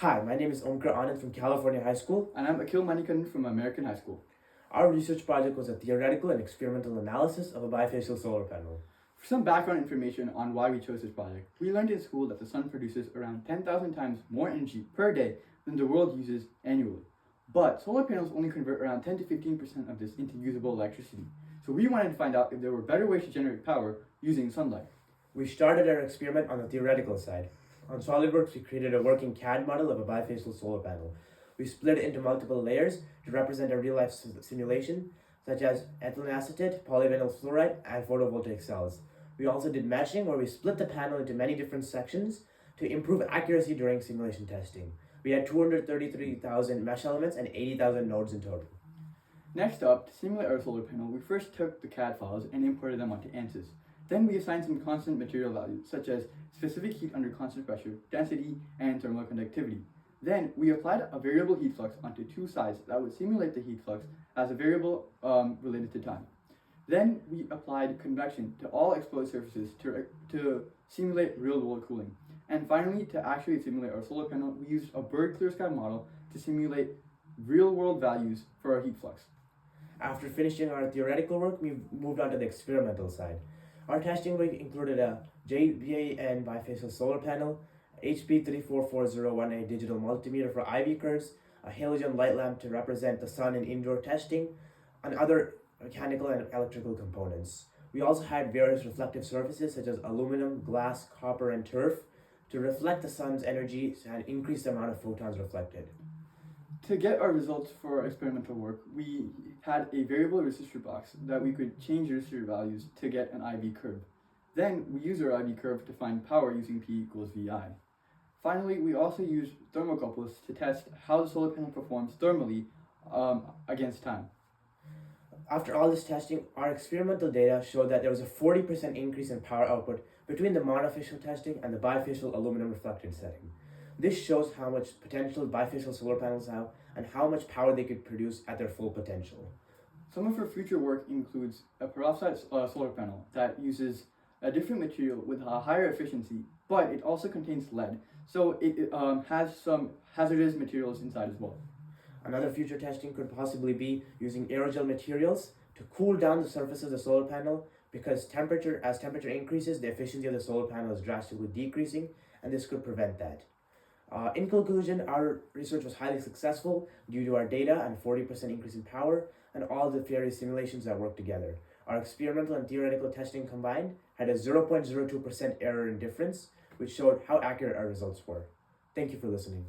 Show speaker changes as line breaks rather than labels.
Hi, my name is Omkar Anand from California High School.
And I'm Akhil Manikandan from American High School.
Our research project was a theoretical and experimental analysis of a bifacial solar panel.
For some background information on why we chose this project, we learned in school that the sun produces around 10,000 times more energy per day than the world uses annually. But solar panels only convert around 10 to 15% of this into usable electricity. So we wanted to find out if there were better ways to generate power using sunlight.
We started our experiment on the theoretical side. On SolidWorks, we created a working CAD model of a bifacial solar panel. We split it into multiple layers to represent a real-life simulation, such as ethylene acetate, polyvinyl fluoride, and photovoltaic cells. We also did matching, where we split the panel into many different sections to improve accuracy during simulation testing. We had 233,000 mesh elements and 80,000 nodes in total.
Next up, to simulate our solar panel, we first took the CAD files and imported them onto ANSYS. Then we assigned some constant material values, such as specific heat under constant pressure, density, and thermal conductivity. Then we applied a variable heat flux onto two sides that would simulate the heat flux as a variable related to time. Then we applied convection to all exposed surfaces to simulate real-world cooling. And finally, to actually simulate our solar panel, we used a bird clear sky model to simulate real-world values for our heat flux.
After finishing our theoretical work, we moved on to the experimental side. Our testing rig included a JBAN bifacial solar panel, HP344018 digital multimeter for IV curves, a halogen light lamp to represent the sun in indoor testing, and other mechanical and electrical components. We also had various reflective surfaces such as aluminum, glass, copper, and turf to reflect the sun's energy and increase the amount of photons reflected.
To get our results for our experimental work, we had a variable resistor box that we could change resistor values to get an IV curve. Then we used our IV curve to find power using P equals VI. Finally, we also used thermocouples to test how the solar panel performs thermally against time.
After all this testing, our experimental data showed that there was a 40% increase in power output between the monofacial testing and the bifacial aluminum reflected setting. This shows how much potential bifacial solar panels have and how much power they could produce at their full potential.
Some of our future work includes a perovskite solar panel that uses a different material with a higher efficiency, but it also contains lead, so it has some hazardous materials inside as well.
Another future testing could possibly be using aerogel materials to cool down the surface of the solar panel, because as temperature increases, the efficiency of the solar panel is drastically decreasing, and this could prevent that. In conclusion, our research was highly successful due to our data and 40% increase in power and all the various simulations that worked together. Our experimental and theoretical testing combined had a 0.02% error in difference, which showed how accurate our results were. Thank you for listening.